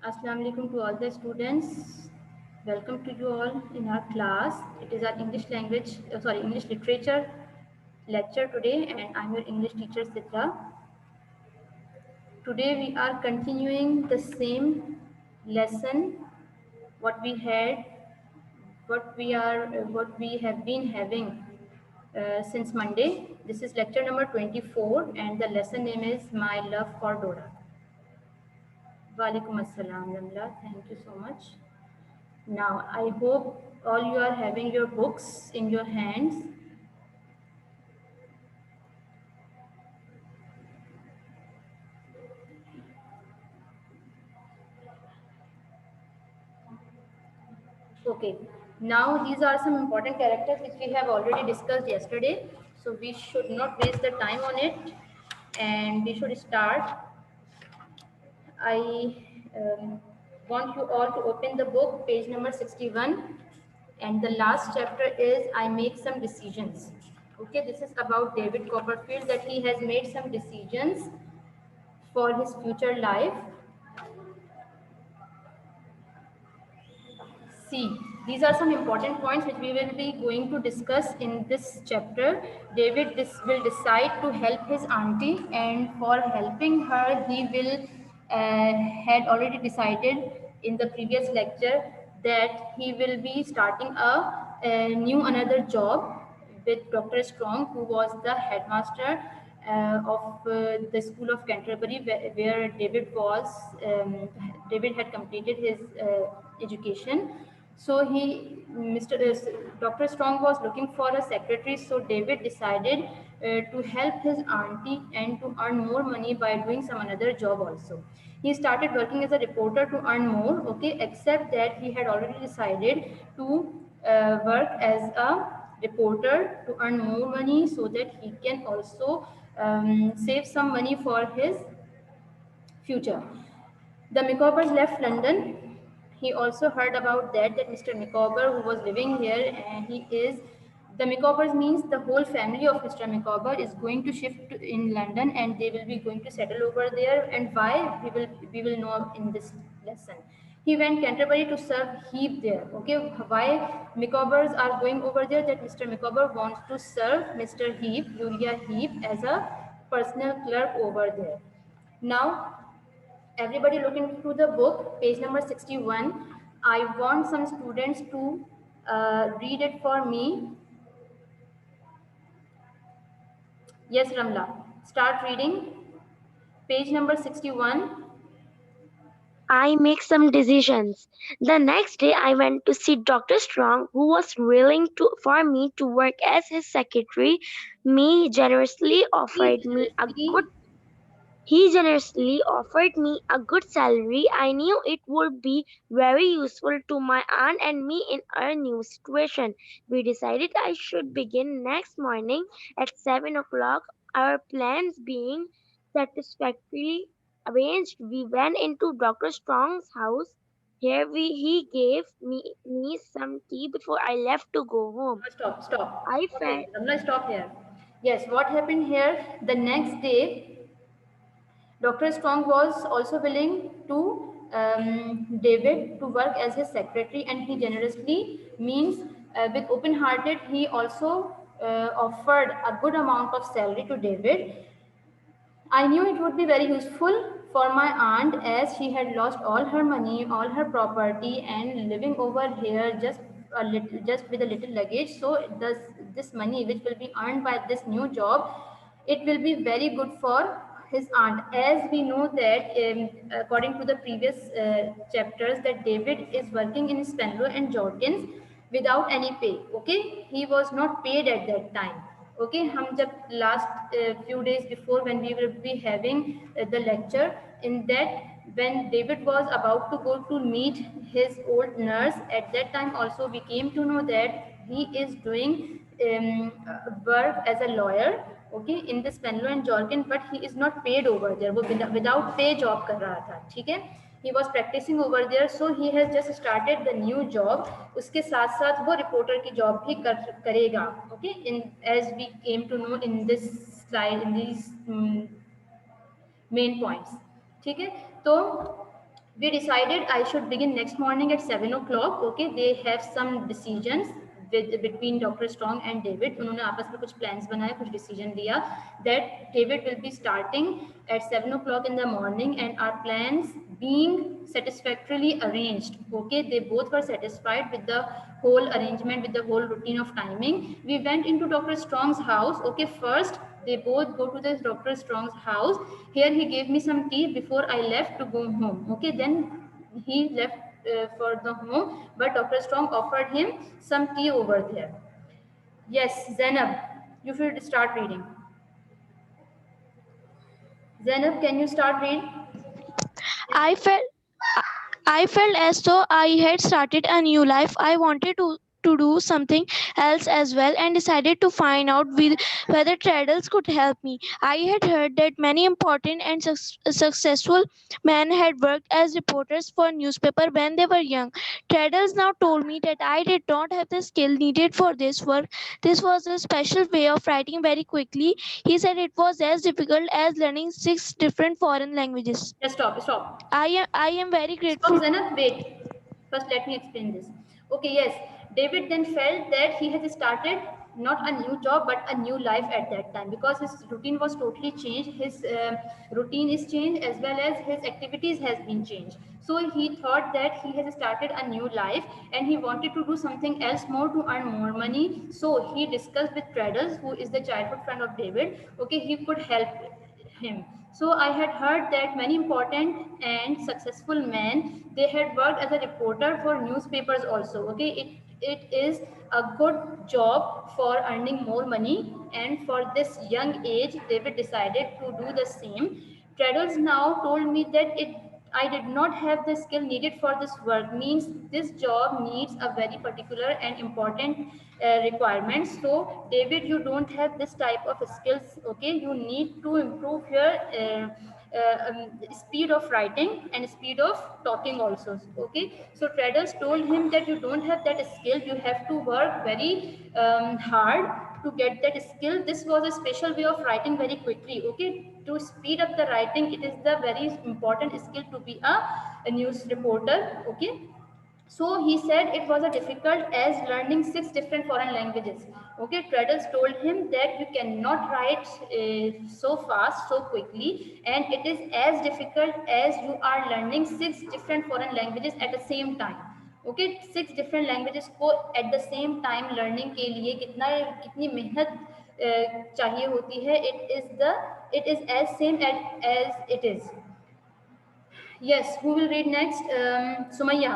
Assalamu alaikum to all the students. Welcome to you all in our class. It is our English literature lecture today, and I'm your English teacher Sitra. Today we are continuing the same lesson what we had, what we have been having since Monday. This is lecture number 24, and the lesson name is My Love for Dora. Walaikum assalam, Ramla. Thank you so much. Now, I hope all you are having your books in your hands. Okay, now these are some important characters which we have already discussed yesterday. So we should not waste the time on it, and we should start. I want you all to open the book, page number 61, and the last chapter is I Make Some Decisions. Okay, this is about David Copperfield, that he has made some decisions for his future life. See, these are some important points which we will be going to discuss in this chapter. David will decide to help his auntie, and for helping her, he will had already decided in the previous lecture that he will be starting a new another job with Dr. Strong, who was the headmaster of the School of Canterbury, where David was. David had completed his education. So Dr. Strong was looking for a secretary. So David decided to help his auntie and to earn more money by doing some another job also. He started working as a reporter to earn more. Okay, except that he had already decided to work as a reporter to earn more money so that he can also save some money for his future. The Micawbers left London. He also heard about that Mr. Micawber, who was living here, and the Micawbers means the whole family of Mr. Micawber is going to shift in London, and they will be going to settle over there. And why, we will know in this lesson. He went Canterbury to serve Heap there. Okay, why Micawbers are going over there? That Mr. Micawber wants to serve Mr. Heap, Uriah Heap, as a personal clerk over there. Now, everybody look into the book, page number 61. I want some students to read it for me. Yes, Ramla. Start reading. Page number 61. I make some decisions. The next day I went to see Dr. Strong, who was willing for me to work as his secretary. Me generously He offered me a good generously, he generously offered me a good salary. I knew it would be very useful to my aunt and me in our new situation. We decided I should begin next morning at 7 o'clock. Our plans being satisfactorily arranged, we went into Dr. Strong's house. He gave me some tea before I left to go home. stop. I Okay, felt Ramla, stop here. Yes, what happened here? The next day, Dr. Strong was also willing to David to work as his secretary, and he generously means with open-hearted. He also offered a good amount of salary to David. I knew it would be very useful for my aunt, as she had lost all her money, all her property, and living over here just with a little luggage. So this money which will be earned by this new job, it will be very good for his aunt. As we know that according to the previous chapters, that David is working in Spenlow and Jorkins without any pay. Okay, he was not paid at that time. Okay, हम जब last few days before, when we will be having the lecture, in that, when David was about to go to meet his old nurse, at that time also we came to know that he is doing work as a lawyer. Okay, in this Spenlow and Jorkin, but he is not paid over there. वो without pay job कर रहा था. ठीक है, he was practicing over there, so he has just started the new job. उसके साथ साथ वो reporter की job भी करेगा. Okay, in as we came to know in this slide, in these main points. ठीक है, तो We decided I should begin next morning at 7 o'clock. Okay, they have some decisions between Dr. Strong and David. उन्होंने आपस में कुछ plans बनाए, कुछ decision लिया that David will be starting at 7 o'clock in the morning, and our plans being satisfactorily arranged. Okay, they both were satisfied with the whole arrangement, with the whole routine of timing. We went into Dr. Strong's house. Okay, first they both go to the Dr. Strong's house. Here he gave me some tea before I left to go home. Okay, then he left for the home, but Dr. Strong offered him some tea over there. Yes, Zainab, you should start reading. Zainab, can you start reading? I felt I felt as though I had started a new life. I wanted to do something else as well and decided to find out whether Traddles could help me. I had heard that many important and successful men had worked as reporters for newspaper when they were young. Traddles now told me that I did not have the skill needed for this work. This was a special way of writing very quickly. He said it was as difficult as learning six different foreign languages. Just stop. I am very Stop, grateful. Zainab, wait. First, let me explain this. Okay, yes. David then felt that he has started not a new job but a new life at that time, because his routine was totally changed. His routine is changed, as well as his activities has been changed. So he thought that he has started a new life and he wanted to do something else more to earn more money. So he discussed with Traddles, who is the childhood friend of David. Okay, he could help him. So I had heard that many important and successful men, they had worked as a reporter for newspapers also. Okay, it is a good job for earning more money, and for this young age David decided to do the same. Traddles now told me that it I did not have the skill needed for this work, means this job needs a very particular and important requirements. So David, you don't have this type of skills. Okay, you need to improve your speed of writing and speed of talking also. Okay, so Traddles told him that you don't have that skill, you have to work very hard to get that skill. This was a special way of writing very quickly. Okay, to speed up the writing, it is the very important skill to be a news reporter. Okay, so he said it was a difficult as learning six different foreign languages. Okay, Traddles told him that you cannot write so fast, so quickly, and it is as difficult as you are learning six different foreign languages at the same time. Okay, six different languages को at the same time learning के लिए कितनी मेहनत चाहिए होती है. It is as same as it is. Yes, who will read next? Sumaya.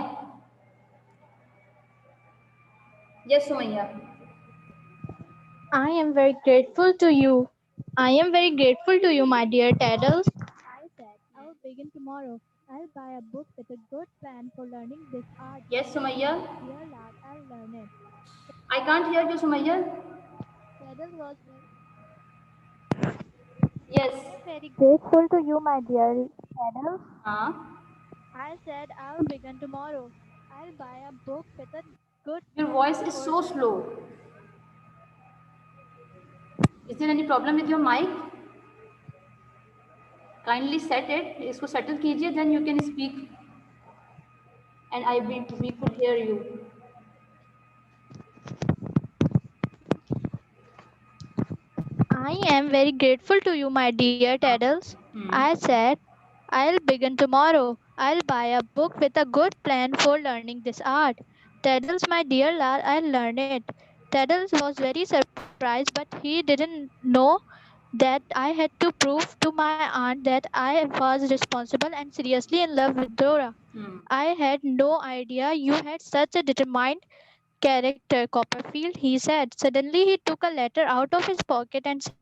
Yes, Sumaya. I am very grateful to you. I am very grateful to you, my dear Taddles. I said, I'll begin tomorrow. I'll buy a book with a good plan for learning this art. Yes, Sumaya. Dear lad, I'll learn it. I can't hear you, Sumaya. Taddles was Yes. very grateful to you, my dear Taddles. I said, I'll begin tomorrow. I'll buy a book with a good Your plan voice is for so slow. Is there any problem with your mic? Kindly set it. इसको settle कीजिए, then you can speak, and we could hear you. I am very grateful to you, my dear Taddles. I said, I'll begin tomorrow. I'll buy a book with a good plan for learning this art. Taddles, my dear lad, I'll learn it. Taddles was very surprised, but he didn't know that I had to prove to my aunt that I was responsible and seriously in love with Dora. I had no idea you had such a determined character, Copperfield, he said. Suddenly he took a letter out of his pocket and said,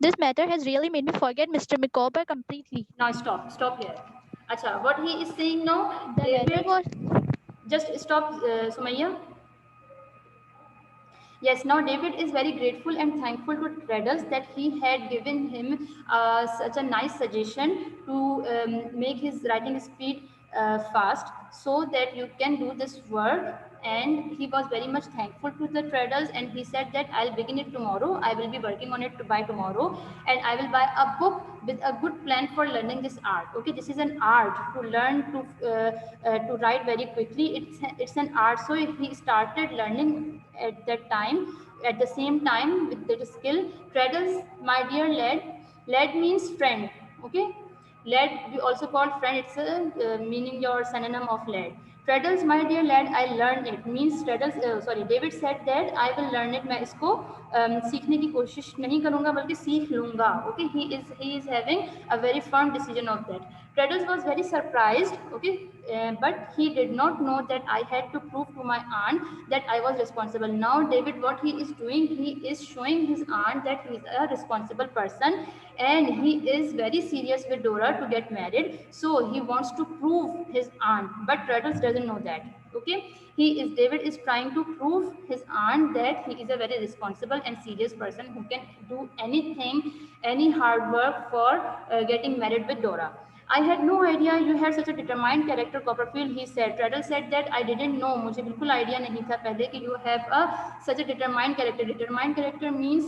This matter has really made me forget Mr. Micawber completely. Now stop here. Acha, what he is saying now, The letter David, was just stop, Sumaya. Yes, now David is very grateful and thankful to Traddles that he had given him such a nice suggestion to make his writing speed fast, so that you can do this work. And he was very much thankful to the Traddles, and he said that I'll begin it tomorrow. I will be working on it by tomorrow, and I will buy a book with a good plan for learning this art. Okay, this is an art to learn to write very quickly. It's an art. So he started learning at that time. At the same time with the skill, Treadles, my dear lad. Lad means friend. Okay, lad we also call friend. It's a meaning your synonym of lad. Treadles, my dear lad, I learned it means Treadles. Sorry, David said that I will learn it. मैं इसको सीखने की कोशिश नहीं करूँगा बल्कि सीख लूँगा. Okay, he is having a very firm decision of that. Treadles was very surprised. Okay, but he did not know that I had to prove to my aunt that I was responsible. Now David, what he is doing, he is showing his aunt that he is a responsible person and he is very serious with Dora to get married. So he wants to prove his aunt, but Treadles doesn't know that. Okay, David is trying to prove his aunt that he is a very responsible and serious person who can do anything, any hard work for getting married with Dora. I had no idea you had such a determined character, Copperfield, he said. Treadle said that I didn't know, मुझे बिल्कुल idea नहीं था पहले कि you have such a determined character. Determined character means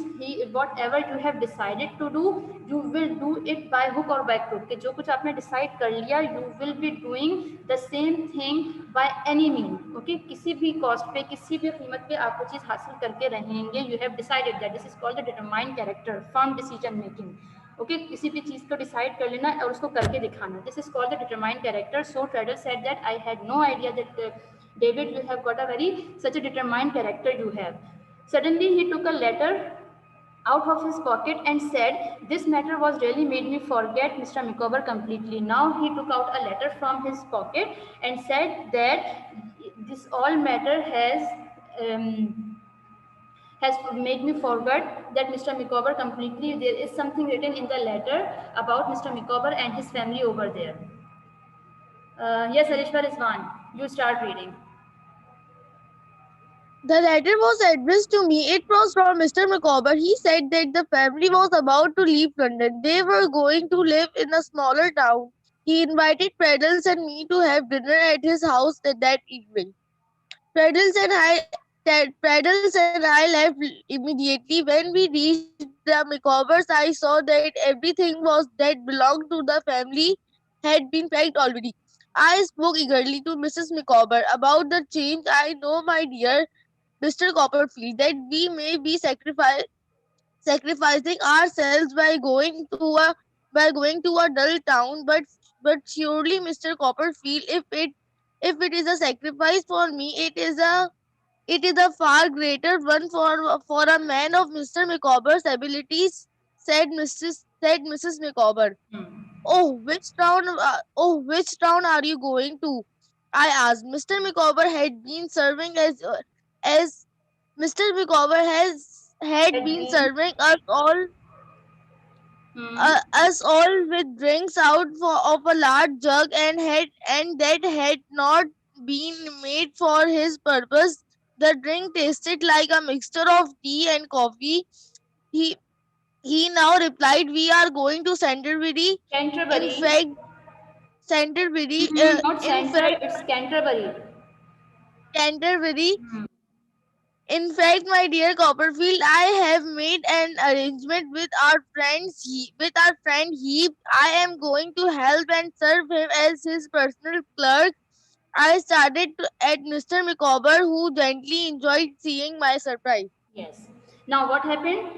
whatever you have decided to do, you will do it by hook or by crook. कि जो कुछ आपने decide कर लिया, you will be doing the same thing by any means. Okay, किसी भी cost पे, किसी भी कीमत पे आप वो चीज़ हासिल करके रहेंगे. You have decided that. This is called the determined character, firm decision making. Okay किसी भी चीज़ को डिसाइड कर लेना और उसको करके दिखाना. This is called the determined character. So Tradel said that I had no idea that David, you have got a very such a determined character you have. Suddenly he took a letter out of his pocket and said, this matter was really made me forget Mr. Micawber completely. Now he took out a letter from his pocket and said that this all matter has made me forget that Mr. Micawber completely. There is something written in the letter about Mr. Micawber and his family over there. Yes, Arishma Rizwan, you start reading. The letter was addressed to me. It was from Mr. Micawber. He said that the family was about to leave London. They were going to live in a smaller town. He invited Treadles and me to have dinner at his house that evening. Treadles and I left immediately. When we reached the Micawbers, I saw that everything that belonged to the family had been packed already. I spoke eagerly to Mrs. Micawber about the change. I know, my dear Mr. Copperfield, that we may be sacrificing ourselves by going to a dull town, but surely, Mr. Copperfield, if it is a sacrifice for me, it is a far greater one for a man of Mr. Micawber's abilities, said Mrs. Micawber. Oh, which town are you going to? I asked. Mr. Micawber had been serving as Mr. Micawber had been serving us all with drinks out of a large jug and that had not been made for his purpose. The drink tasted like a mixture of tea and coffee. He now replied, "We are going to Canterbury. Canterbury. In fact, Canterbury. Not Canterbury, it's Canterbury. Canterbury. In fact, my dear Copperfield, I have made an arrangement with our friend Heap. I am going to help and serve him as his personal clerk." I started at Mr. Micawber, who gently enjoyed seeing my surprise. Yes. Now what happened?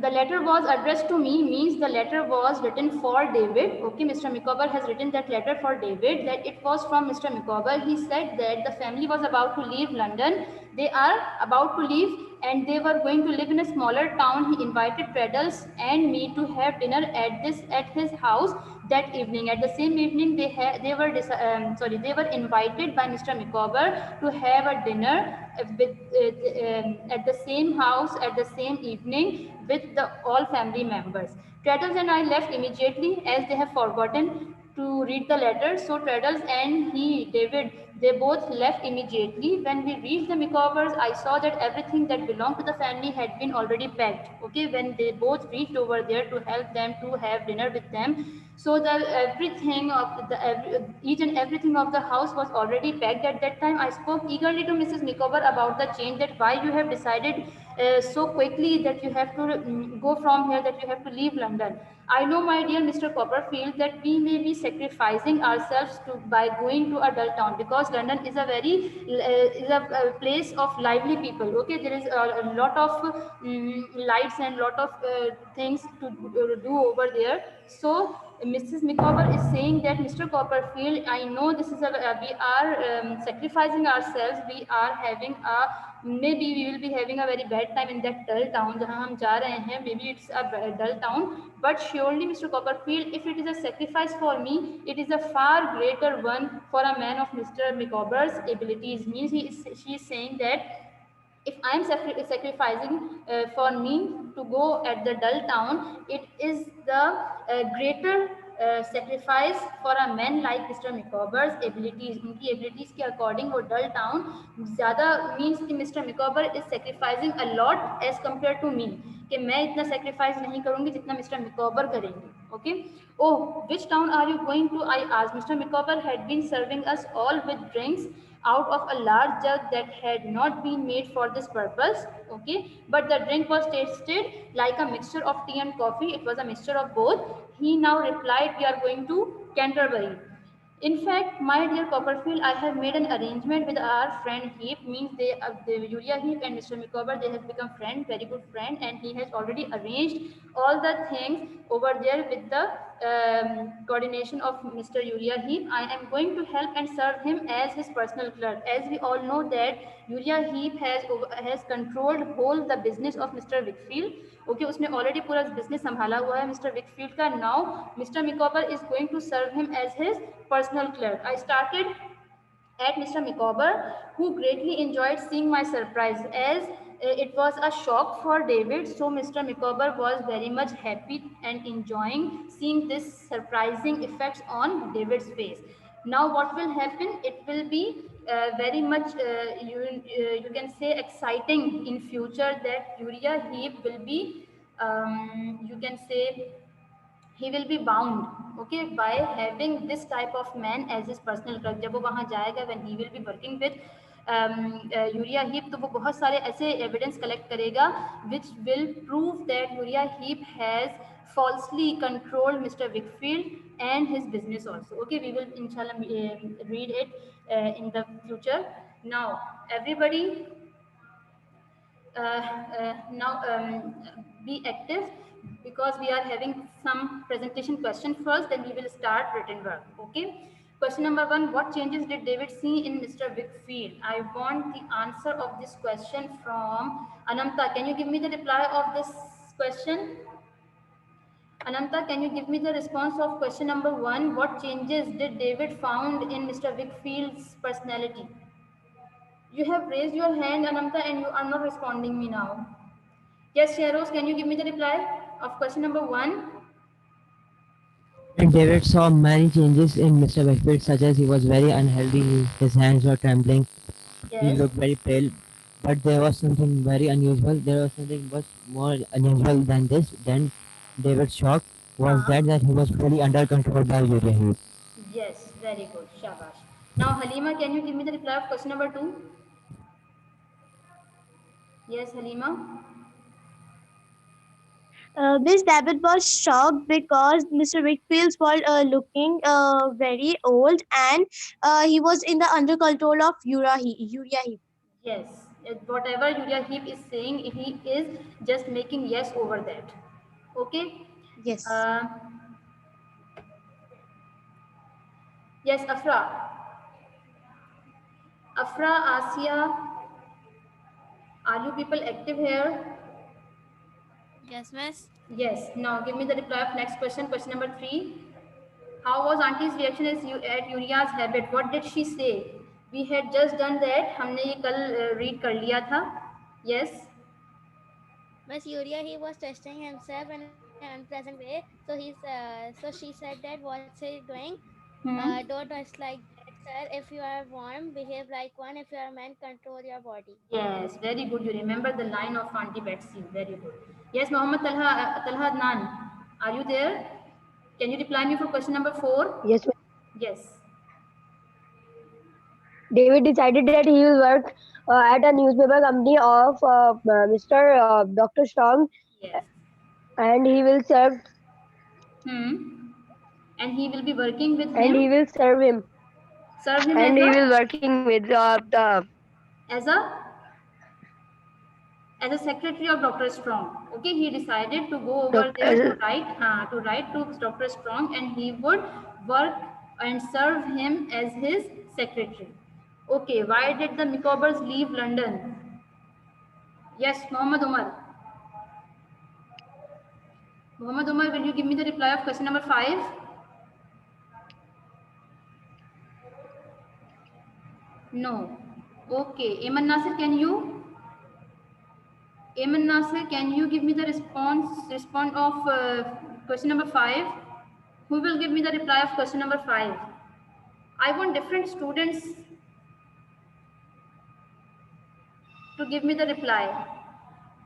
The letter was addressed to me means the letter was written for David. Okay, Mr. Micawber has written that letter for David. That it was from Mr. Micawber. He said that the family was about to leave London. They are about to leave and they were going to live in a smaller town. He invited Treadles and me to have dinner at his house that evening. At the same evening, they were invited by Mr. Micawber to have a dinner at the same house at the same evening with all family members. Treadles and I left immediately as they have forgotten to read the letter. So Treadles and David, they both left immediately. When we reached the Micawbers, I saw that everything that belonged to the family had been already packed. Okay, when they both reached over there to help them to have dinner with them, so each and everything of the house was already packed at that time. I spoke eagerly to Mrs. Micawber about the change, that why you have decided so quickly that you have to go from here, that you have to leave London. I know, my dear Mr. Copperfield, that we may be sacrificing ourselves to by going to a dull town, because London is a very is a place of lively people. Okay, there is a lot of lights and lot of things to do over there. So Mrs. Micawber is saying that, Mr. Copperfield, I know this is we are sacrificing ourselves. We are having a, maybe we will be having a very bad time in that dull town जहाँ हम जा रहे हैं. Maybe it's a dull town, but surely, Mr. Copperfield, if it is a sacrifice for me, it is a far greater one for a man of Mr. Micawber's abilities. Means she is saying that if I am sacrificing for me to go at the dull town, it is the greater sacrifice for a man like Mr. Micawber's abilities. उनकी abilities के according वो dull town ज़्यादा, means कि Mr. Micawber is sacrificing a lot as compared to me, कि मैं इतना sacrifice नहीं करूँगी जितना Mr. Micawber करेंगे. Okay. Oh, which town are you going to? I asked. Mr. Micawber had been serving us all with drinks out of a large jug that had not been made for this purpose. Okay, but the drink was tasted like a mixture of tea and coffee. It was a mixture of both. He now replied, we are going to Canterbury. In fact, my dear Copperfield, I have made an arrangement with our friend Heap. Means Uriah Heep and Mr. Micawber, they have become friends, very good friend, and he has already arranged all the things over there with the coordination of Mr. Uriah Heep. I am going to help and serve him as his personal clerk. As we all know that Uriah Heep has controlled whole the business of Mr. Wickfield. Okay, उसने already पूरा business संभाला हुआ है Mr. Wickfield का. Now Mr. Micawber is going to serve him as his personal clerk. I started at Mr. Micawber, who greatly enjoyed seeing my surprise, as it was a shock for David. So Mr. Micawber was very much happy and enjoying seeing this surprising effects on David's face. Now what will happen? It will be very much you can say exciting in future, that Uriah Heep will be you can say he will be bound, okay, by having this type of man as his personal clerk. जब वो वहाँ जाएगा, when he will be working with Uriah Heep, तो वो बहुत सारे ऐसे evidence collect करेगा which will prove that Uriah Heep has falsely controlled Mr. Wickfield and his business also. Okay, we will inshallah read it in the future. Now everybody now be active, because we are having some presentation question first, then we will start written work. Okay, question number 1, what changes did David see in Mr. Wickfield? I want the answer of this question from Anamta. Can you give me the reply of this question? Anamta, can you give me the response of question number 1? What changes did David found in Mr. Wickfield's personality? You have raised your hand, Anamta, and you are not responding me now. Yes, Sheros, can you give me the reply of question number 1? And David saw many changes in Mr. Wickfield, such as he was very unhealthy, his hands were trembling, he Yes. looked very pale. But there was something very unusual. There was something much more unusual than this. Then David's shock was that he was fully under control by Uriah Heep. Yes, very good. Shabash. Now, Halima, can you give me the reply of question number 2? Yes, Halima. Miss David was shocked because Mr. Wickfield was looking very old, and he was in the under control of Uriah Heep. Yes, whatever Uriah Heep is saying, he is just making yes over that. Okay. Yes. Yes, Afra. Afra, Asia, are you people active here? Yes, miss. Yes. Now give me the reply of next question. Question number 3. How was Auntie's reaction at Uriah's habit? What did she say? We had just done that. हमने ये कल read कर लिया था. Yes. Miss Uriah, he was testing himself in an unpleasant way. So she said that what's he doing? Don't dress like that, sir. If you are warm, behave like one. If you are a man, control your body. Yes, very good. You remember the line of Auntie Betsy. Very good. Yes, Mohammed Talha Adnan, are you there? Can you reply me for question number 4? Yes, ma'am. Yes. David decided that he will work at a newspaper company of Mr. Dr. Strong, Yes. and he will serve And he will be working with and he him. will serve him Serve him and he will working with the as a as a secretary of Dr. Strong. Okay, he decided to go over there doctor. to write to Dr. Strong, and he would work and serve him as his secretary. Okay, why did the Micawbers leave London? Yes, Muhammad Umar. Muhammad Umar, will you give me the reply of question number 5? No. Okay, Eman Nasir, can you? Eman Nasir, can you give me the response of question number 5? Who will give me the reply of question number 5? I want different students to give me the reply.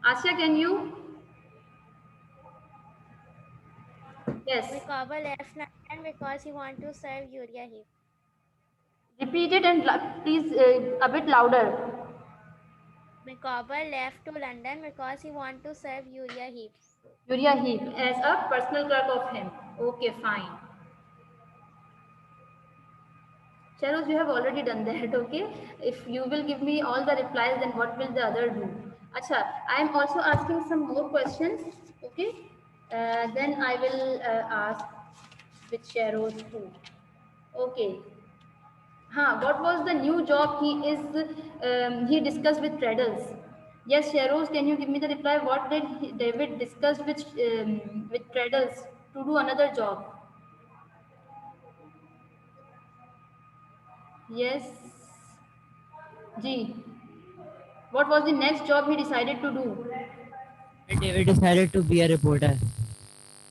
Asya, can you? Yes. Micawber left London because he want to serve Uriah Heep. Repeat it and please a bit louder. Micawber left to London because he want to serve Uriah Heep. Uriah Heep as a personal clerk of him. Okay, fine. Charos, you have already done that, okay? If you will give me all the replies, then what will the other do? Acha, I am also asking some more questions, okay? Then I will ask with Charos too. Okay. What was the new job he discussed with Treadles? Yes, Sharos, can you give me the reply? What did David discuss with Treadles to do another job? Yes, G. What was the next job he decided to do? David decided to be a reporter.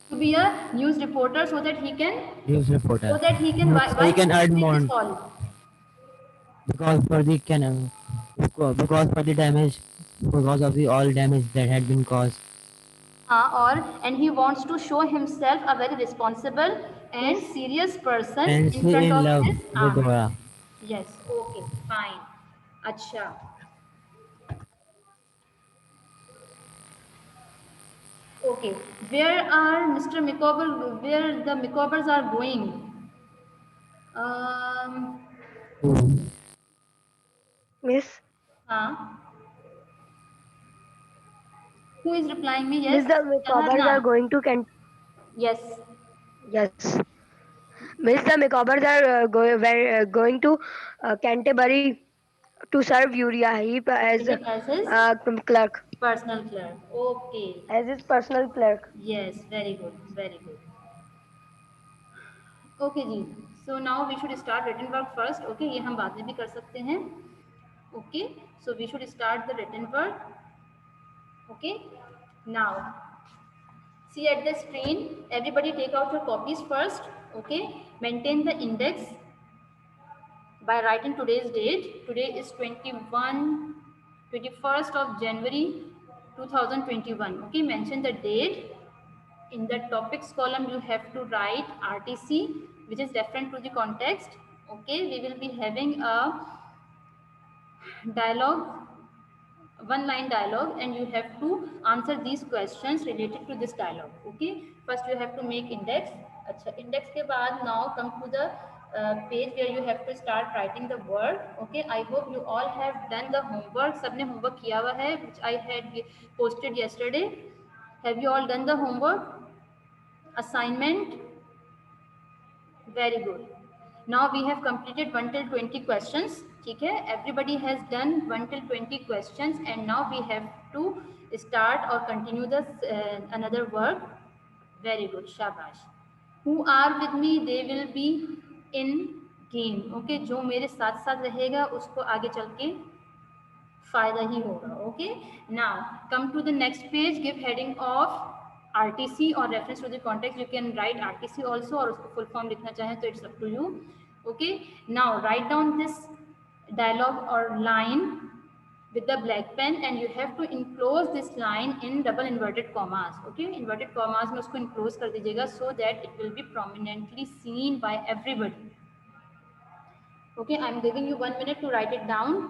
To be a news reporter so that he can News reporter. So why he he can was earn doing this more all? because for the canal, because for the damage, because of the all damage that had been caused. And he wants to show himself a very responsible and serious person And in she front in of love his with aunt. Dora. Yes, okay, fine. Acha. Okay, where the Micawbers are going? Um, Miss uh, who is replying me? Yes, Miss the tell her Micawbers na. are going to Kent. Yes, Yes, Miss the Micawbers are going to Canterbury to serve Uriah Heep as his clerk, personal clerk. Okay, as his personal clerk. yes, very good, very good. Okay जी so now we should start written work first okay ये हम बाद में भी कर सकते हैं okay so we should start the written work okay now see at the screen everybody take out your copies first okay maintain the index by writing today's date today is 21st of January 2021 okay mention the date in the topics column you have to write RTC which is referent to the context okay we will be having a dialogue one line dialogue and you have to answer these questions related to this dialogue okay first you have to make index अच्छा index के बाद now come to the page where you have to start writing the word okay I hope you all have done the homework सबने homework किया हुआ है which I had posted yesterday have you all done the homework assignment very good now we have completed 1 till 20 questions ठीक है everybody has done 1 till 20 questions and now we have to start or continue this another work very good shabash who are with me they will be in game okay जो मेरे साथ साथ रहेगा उसको आगे चल के फायदा ही होगा okay now come to the next page give heading of RTC और reference to the context you can write RTC also और उसको फुल फॉर्म लिखना चाहें तो it's up to you okay now write down this dialogue और line with the black pen and you have to enclose this line in double inverted commas okay inverted commas में उसको enclose कर दीजिएगा so that it will be prominently seen by everybody okay I'm giving you 1 minute to write it down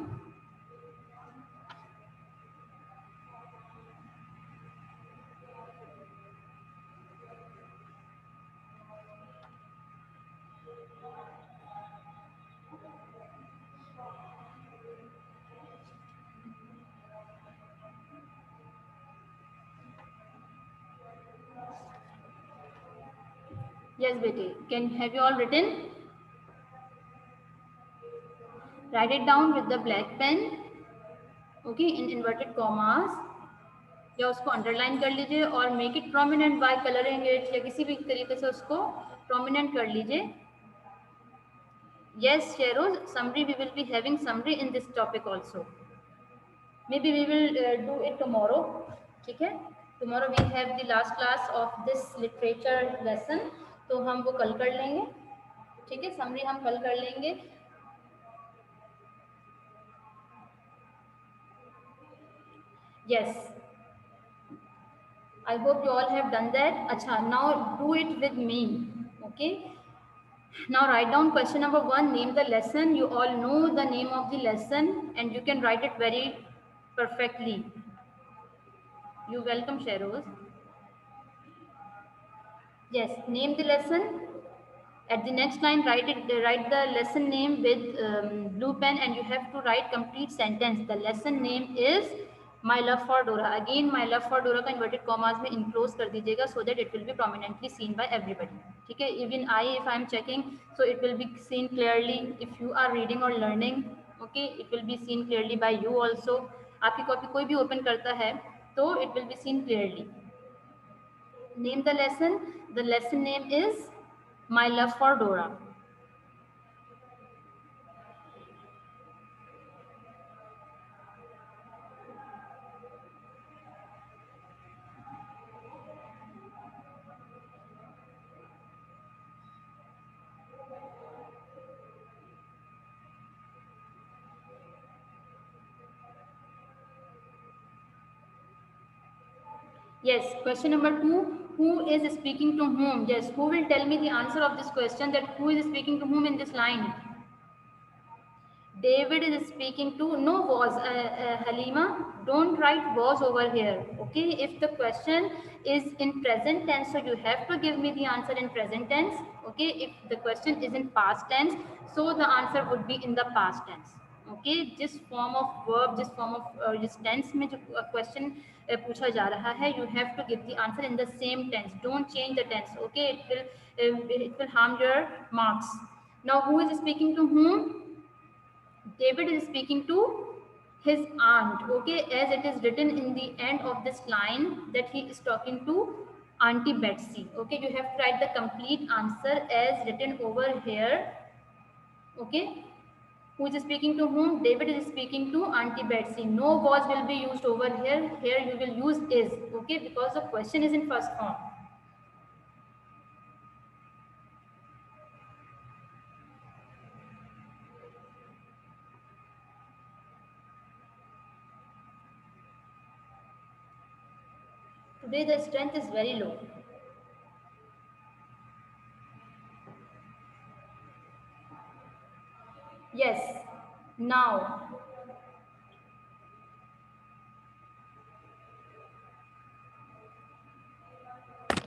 Yes, Betty. Have you all written? Write it down with the black pen. Okay, in inverted commas. या उसको underline कर लीजिए और make it prominent by colouring it या किसी भी तरीके से उसको प्रोमिनेंट कर लीजिए. Yes, Sheroz, summary, we will be having summary in this topic also. Maybe we will do it tomorrow. ठीक है? Tomorrow we have the last class of this literature lesson. तो हम वो कल कर लेंगे. ठीक है? Summary हम कल कर लेंगे. Yes. I hope you all have done that. Acha, now do it with me. Okay? Now write down question number 1. Name the lesson. You all know the name of the lesson and you can write it very perfectly. You welcome, Sheroz. Yes, name the lesson. At the next line, write the lesson name with blue pen, and you have to write complete sentence. The lesson name is My Love for Dora. Again, My Love for Dora का inverted commas में enclose कर दीजिएगा so that it will be prominently seen by everybody. ठीक है? Even if I am checking, so it will be seen clearly. If you are reading or learning, okay, it will be seen clearly by you also. आपकी copy कोई भी open करता है, तो it will be seen clearly. Name the lesson. The lesson name is My Love for Dora. Yes, question number 2. Who is speaking to whom? Yes, who will tell me the answer of this question, that who is speaking to whom in this line? David is speaking to, no was, Halima, don't write was over here, okay? If the question is in present tense, so you have to give me the answer in present tense, okay? If the question is in past tense, so the answer would be in the past tense, okay? जिस form of verb, जिस form of जिस tense में जो question पूछा जा रहा है, you have to give the answer in the same tense. Don't change the tense, okay? It will harm your marks. Now, who is speaking to whom? David is speaking to his aunt, okay, as it is written in the end of this line that he is talking to Auntie Betsy, okay. You have to write the complete answer as written over here, okay. Who is speaking to whom? David is speaking to Auntie Betsy. No was will be used over here. Here you will use is, okay, because the question is in first form. Today the strength is very low. Yes, now.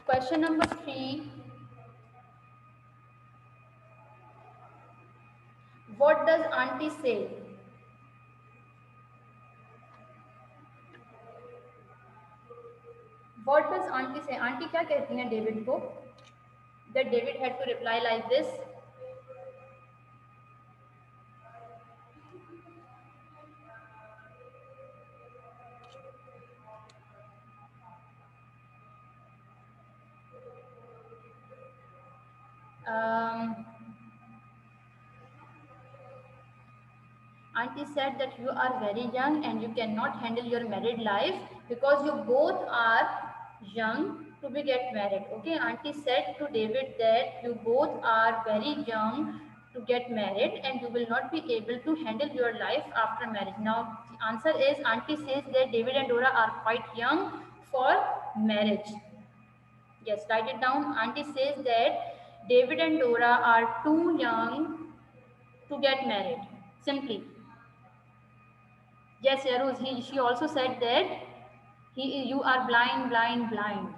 Question number 3. What does Auntie say? What does Auntie say? Auntie क्या कहती हैं David को? That David had to reply like this. Auntie said that you are very young and you cannot handle your married life because you both are young to be get married. Okay, Auntie said to David that you both are very young to get married and you will not be able to handle your life after marriage. Now, the answer is Auntie says that David and Dora are quite young for marriage. Yes, write it down. Auntie says that David and Dora are too young to get married. Simply. Yes, Yaruz, she also said that you are blind, blind, blind.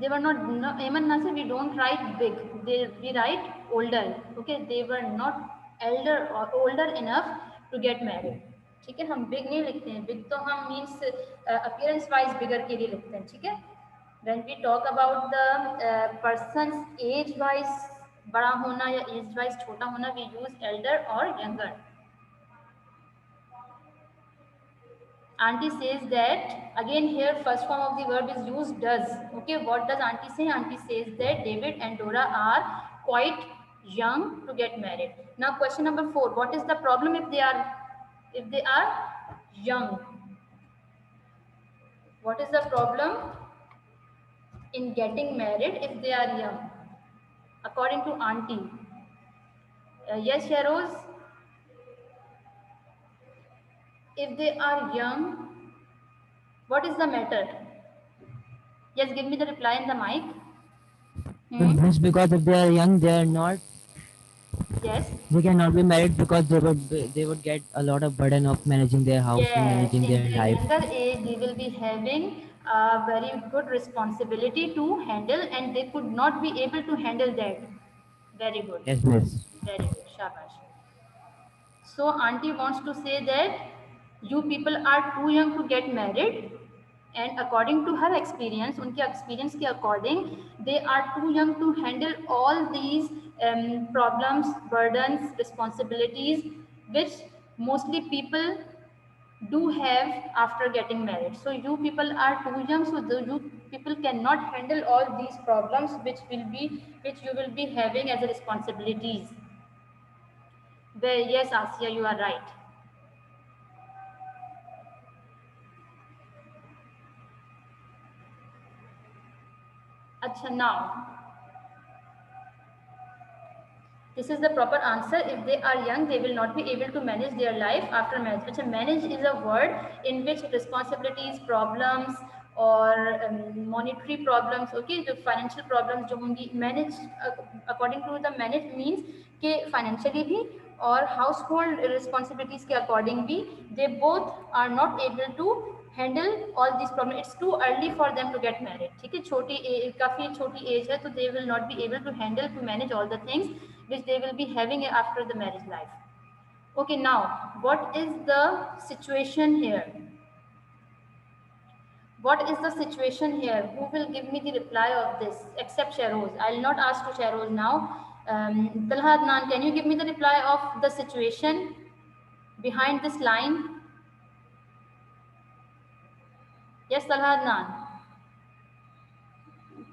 They were not, no, Eman Nasir, we don't write big, we write older, okay? They were not elder or older enough to get married. ठीक है, हम big नहीं लिखते हैं, big तो हम means appearance wise bigger के लिए लिखते हैं, ठीक है? when we talk about the person's age wise बड़ा होना या age wise छोटा होना, we use elder or younger. Auntie says that, again here first form of the verb is used, does. Okay, what does auntie say? Auntie says that David and Dora are quite young to get married. Now question number 4, what is the problem if they are young? What is the problem in getting married if they are young, according to auntie? Yes, Sharoz? If they are young, what is the matter? Yes, give me the reply in the mic. Just because if they are young, they are not. Yes. They cannot be married because they would get a lot of burden of managing their house and Yes, managing in their their life. younger age, they will be having a very good responsibility to handle, and they could not be able to handle that. Very good. Yes, miss. Very good. Shabash. So, auntie wants to say that you people are too young to get married, and according to her experience, उनके experience के according, they are too young to handle all these problems, burdens, responsibilities, which mostly people do have after getting married. So you people are too young, so you people cannot handle all these problems which you will be having as a responsibilities. Well, yes, Asya, you are right. Acha, now this is the proper answer. If they are young, they will not be able to manage their life after marriage. Achha, manage is a word in which responsibilities, problems, or monetary problems, okay, the financial problems जो होंगी, manage according to the manage means कि financially भी और household responsibilities के according भी, they both are not able to handle all these problems. It's too early for them to get married. ठीक है, काफ़ी छोटी एज है, तो they will not be able to handle to manage all the things which they will be having after the marriage life. Okay, now what is the situation here? What is the situation here? Who will give me the reply of this except Shahroz? I'll not ask to Shahroz now. Talha Adnan, can you give me the reply of the situation behind this line? Yes, Talha Adnan.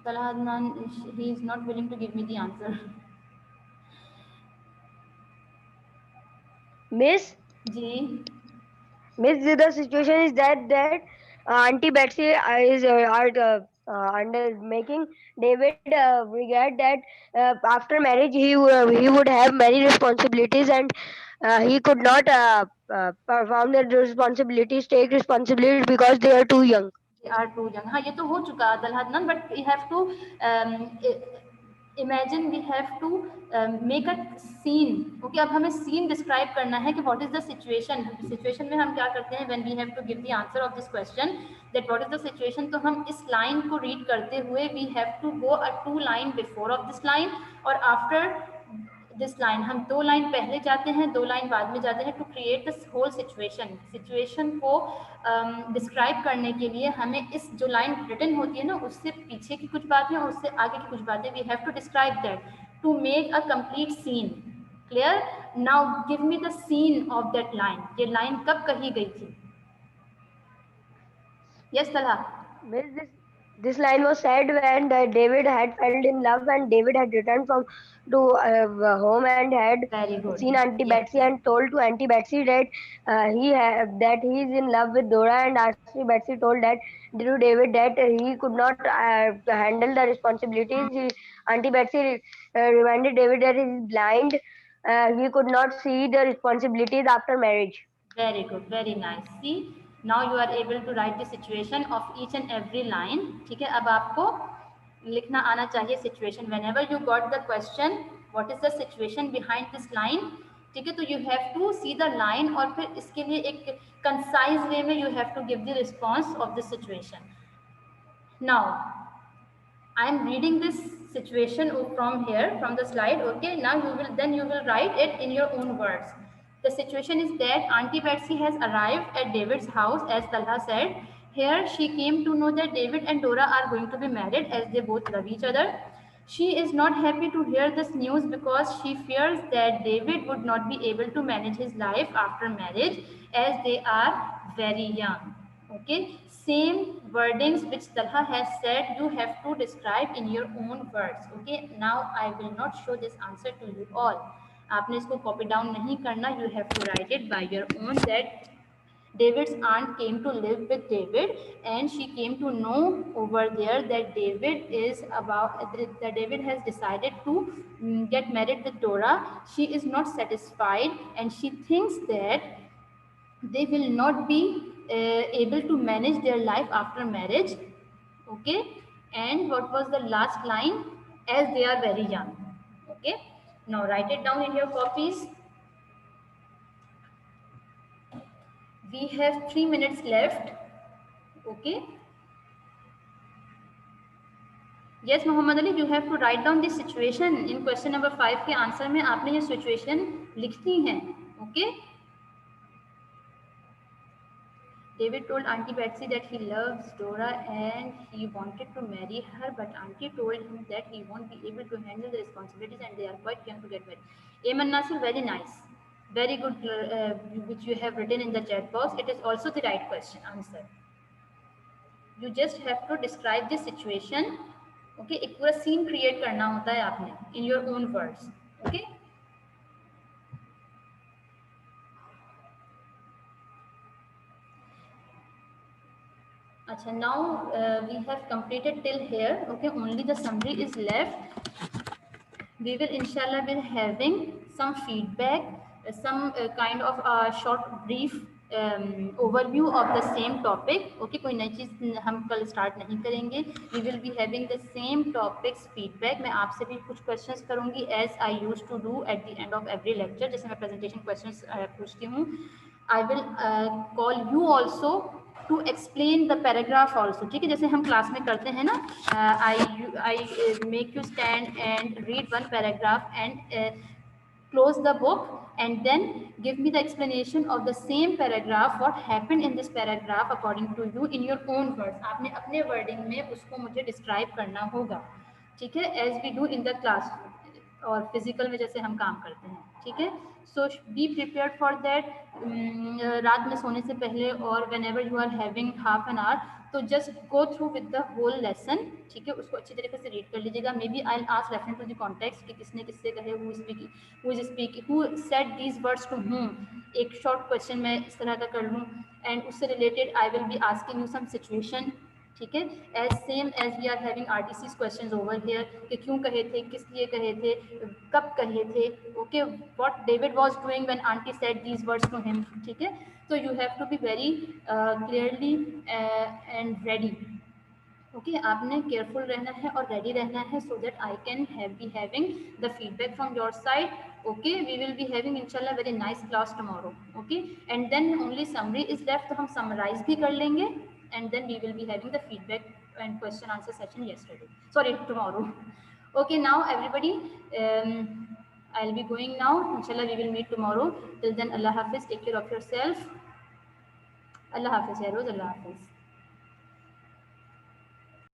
Talha Adnan, he is not willing to give me the answer. Miss, Ji. Miss, the situation is that Auntie Betsy is under making David regret that after marriage he would have many responsibilities, and he could not perform the responsibilities, take responsibilities because they are too young. They are too young. हाँ, ये तो हो चुका दलहदनन, but we have to imagine, we have to make a scene. Okay, अब हमें scene describe करना है कि what is the situation. Situation में हम क्या करते हैं when we have to give the answer of this question, that what is the situation, तो हम इस line को read करते हुए we have to go a 2 line before of this line और after दिस लाइन, हम 2 लाइन पहले जाते हैं, 2 लाइन बाद में जाते हैं to create this whole situation को डिस्क्राइब करने के लिए हमें इस जो लाइन रिटन होती है ना, उससे पीछे की कुछ बातें और उससे आगे की कुछ बातें, we have to describe that to make a complete scene. Clear? Now give me the scene of that line. ये लाइन कब कही गई थी? Yes Talha. This line was said when David had fell in love and David had returned from to home and had seen Auntie Betsy and told to Auntie Betsy that that he is in love with Dora, and Auntie Betsy told that to David that he could not handle the responsibilities. Auntie Betsy reminded David that he is blind. He could not see the responsibilities after marriage. Very good, very nice. See, now you are able to write the situation of each and every line. ठीक है, अब आपको लिखना आना चाहिए situation. Whenever you got the question, what is the situation behind this line? ठीक है, तो you have to see the line और फिर इसके लिए एक concise way में you have to give the response of this situation. Now, I am reading this situation from here, from the slide. Okay, now you will write it in your own words. The situation is that Auntie Betsy has arrived at David's house, as Talha said, Here she came to know that David and Dora are going to be married as they both love each other. She is not happy to hear this news because she fears that David would not be able to manage his life after marriage as they are very young. Okay, same wordings which Talha has said, you have to describe in your own words. Okay, now I will not show this answer to you all. आपने इसको copy down नहीं करना, you have to write it by your own that David's aunt came to live with David, and she came to know over there that David has decided to get married with Dora. She is not satisfied, and she thinks that they will not be able to manage their life after marriage. Okay, and what was the last line? As they are very young. Okay, now write it down in your copies. We have 3 minutes left. Okay. Yes, Mohammed Ali, you have to write down this situation in question number 5 के answer में आपने ये situation लिखनी है. Okay. David told Auntie Betsy that he loves Dora and he wanted to marry her, but Auntie told him that he won't be able to handle the responsibilities and they are quite young to get married. Ayman Nasir, very nice. Very good, which you have written in the chat box. It is also the right question answer. You just have to describe the situation. Okay, एक पूरा scene create करना होता है आपने in your own words. Okay. अच्छा, now we have completed till here. Okay, only the summary is left. We will inshallah be having some feedback, some kind of a short brief overview of the same topic. Okay, कोई नई चीज़ हम कल start नहीं करेंगे. We will be having the same topics feedback. मैं आपसे भी कुछ questions करूँगी as I used to do at the end of every lecture. जैसे मैं presentation questions पूछती हूँ. I will call you also to explain the paragraph also. ठीक है, जैसे हम क्लास में करते हैं ना, I make you stand and read one paragraph and close the book and then give me the explanation of the same paragraph, what happened in this paragraph according to you in your own words. आपने अपने wording में उसको मुझे describe करना होगा. ठीक है, as we do in the class और फिजिकल में जैसे हम काम करते हैं. ठीक है, so be prepared for that. रात में सोने से पहले और whenever you are having half an hour, तो just go through with the whole lesson. ठीक है, उसको अच्छी तरीके से रीड कर लीजिएगा. Maybe I will ask reference to the context कि किसने किससे कहे, who is speaking, who said these words to whom. एक शॉर्ट क्वेश्चन मैं इस तरह का कर लूँ एंड उससे related I will be asking you some situation. ठीक है, as same as we are having RTC's questions over here कि क्यों कहे थे, किस लिए कहे थे, कब कहे थे. Okay, what David was doing when aunty said these words to him. ठीक है, तो you have to be very clearly and ready. Okay, आपने केयरफुल रहना है और रेडी रहना है so that I can be having the feedback from your side. Okay, we will be having इंशाल्लाह very nice class tomorrow. Okay, and then only summary is left, तो हम summarise भी कर लेंगे and then we will be having the feedback and question answer session tomorrow. Okay, now everybody, I'll be going now. Inshallah we will meet tomorrow. Till then, Allah Hafiz, take care of yourself. Allah Hafiz, Allah Hafiz.